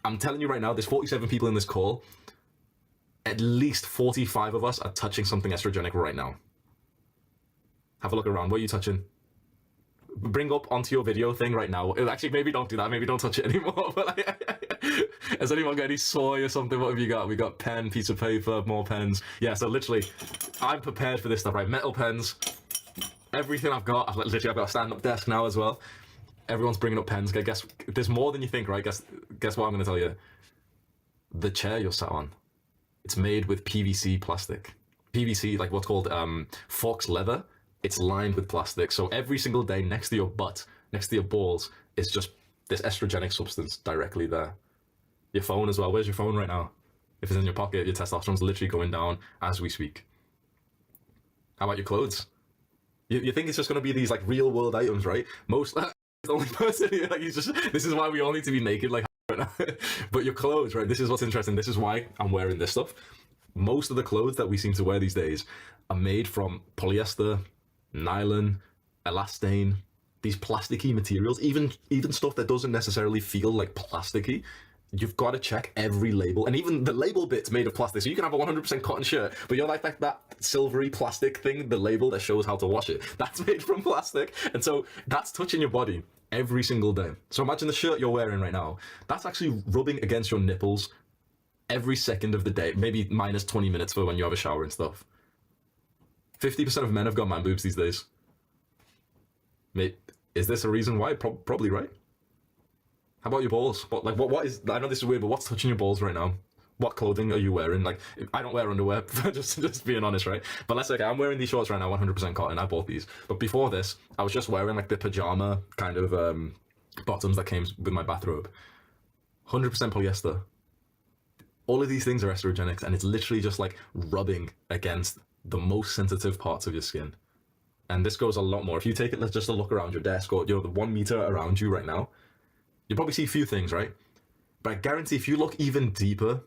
I'm telling you right now, there's 47 people in this call. At least 45 of us are touching something estrogenic right now. Have a look around. What are you touching? Bring up onto your video thing right now. Actually, maybe don't do that. Maybe don't touch it anymore. But has anyone got any soy or something? What have you got? We got pen, piece of paper, more pens. Yeah, so literally, I'm prepared for this stuff, right? Metal pens, everything I've got. I've got a stand-up desk now as well. Everyone's bringing up pens. Guess there's more than you think, right? Guess what I'm going to tell you. The chair you're sat on, it's made with PVC plastic. PVC, like what's called Fox leather. It's lined with plastic. So every single day next to your butt, next to your balls, is just this estrogenic substance directly there. Your phone as well. Where's your phone right now? If it's in your pocket, your testosterone's literally going down as we speak. How about your clothes? You think it's just going to be these like real world items, right? Most the only person here, like he's just, this is why we all need to be naked like right now. But your clothes, right? This is what's interesting. This is why I'm wearing this stuff. Most of the clothes that we seem to wear these days are made from polyester, nylon, elastane, these plasticky materials, even stuff that doesn't necessarily feel like plasticky. You've got to check every label, and even the label bit's made of plastic. So you can have a 100% cotton shirt, but you're like that silvery plastic thing, the label that shows how to wash it, that's made from plastic. And so that's touching your body every single day. So imagine the shirt you're wearing right now, that's actually rubbing against your nipples every second of the day, maybe minus 20 minutes for when you have a shower and stuff. 50% of men have got man boobs these days. Mate, is this a reason why? Probably, right? How about your balls? What is? I know this is weird, but what's touching your balls right now? What clothing are you wearing? Like, I don't wear underwear, just being honest, right? But let's say, okay, I'm wearing these shorts right now, 100% cotton. I bought these, but before this, I was just wearing like the pajama kind of bottoms that came with my bathrobe. 100% polyester. All of these things are estrogenics, and it's literally just like rubbing against the most sensitive parts of your skin. And this goes a lot more. If you take it, let's just a look around your desk or the 1 meter around you right now, you'll probably see a few things, right? But I guarantee if you look even deeper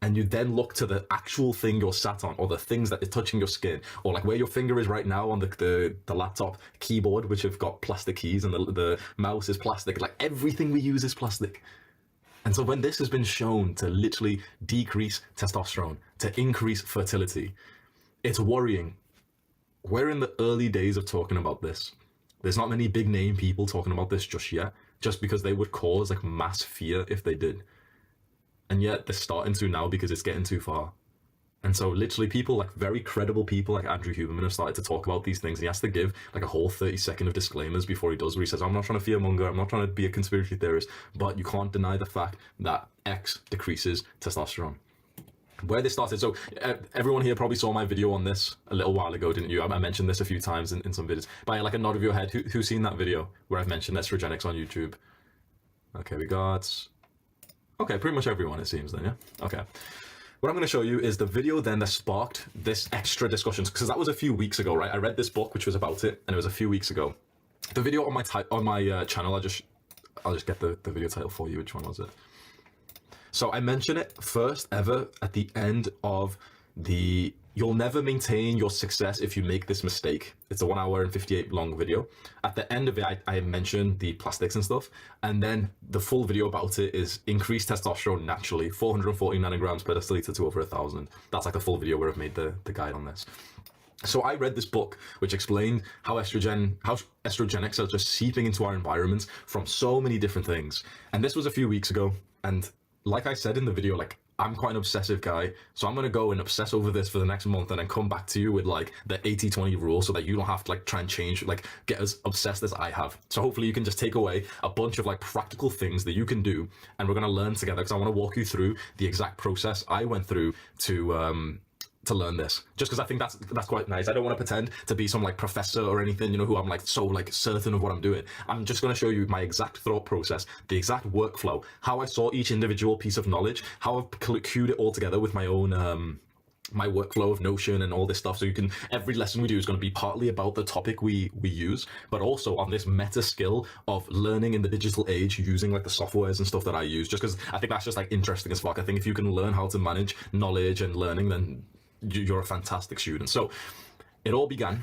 and you then look to the actual thing you're sat on, or the things that is touching your skin, or like where your finger is right now on the laptop keyboard, which have got plastic keys, and the mouse is plastic, like everything we use is plastic. And so when this has been shown to literally decrease testosterone, to increase fertility, it's worrying. We're in the early days of talking about this. There's not many big name people talking about this just yet, just because they would cause like mass fear if they did. And yet they're starting to now because it's getting too far. And so literally people, like very credible people like Andrew Huberman, have started to talk about these things. And he has to give like a whole 30-second of disclaimers before he does, where he says, I'm not trying to fearmonger, I'm not trying to be a conspiracy theorist, but you can't deny the fact that X decreases testosterone. Where this started, so everyone here probably saw my video on this a little while ago, didn't you? I mentioned this a few times in some videos. By like a nod of your head, who's seen that video where I've mentioned estrogenics on YouTube? Okay, we got... Okay, pretty much everyone it seems then, yeah? Okay. What I'm going to show you is the video then that sparked this extra discussions, because that was a few weeks ago, right? I read this book which was about it, and it was a few weeks ago. The video on my channel, I'll just get the video title for you. Which one was it? So I mention it first ever at the end of the You'll Never Maintain Your Success If You Make This Mistake. It's a 1 hour and 58 long video. At the end of it, I mentioned the plastics and stuff. And then the full video about it is increased testosterone naturally, 440 nanograms per deciliter to over 1,000. That's like the full video where I've made the guide on this. So I read this book which explained how estrogenics are just seeping into our environments from so many different things. And this was a few weeks ago. And like I said in the video, like, I'm quite an obsessive guy, so I'm going to go and obsess over this for the next month and then come back to you with like the 80-20 rule so that you don't have to like try and change, like get as obsessed as I have. So hopefully you can just take away a bunch of like practical things that you can do, and we're going to learn together, because I want to walk you through the exact process I went through to learn this, just because I think that's quite nice. I don't want to pretend to be some like professor or anything, you know, who I'm like so like certain of what I'm doing. I'm just going to show you my exact thought process, the exact workflow, how I saw each individual piece of knowledge, how I've queued it all together with my own my workflow of Notion and all this stuff. So you can, every lesson we do is going to be partly about the topic we use, but also on this meta skill of learning in the digital age using like the softwares and stuff that I use, just because I think that's just like interesting as fuck. I think if you can learn how to manage knowledge and learning, then you're a fantastic student. So it all began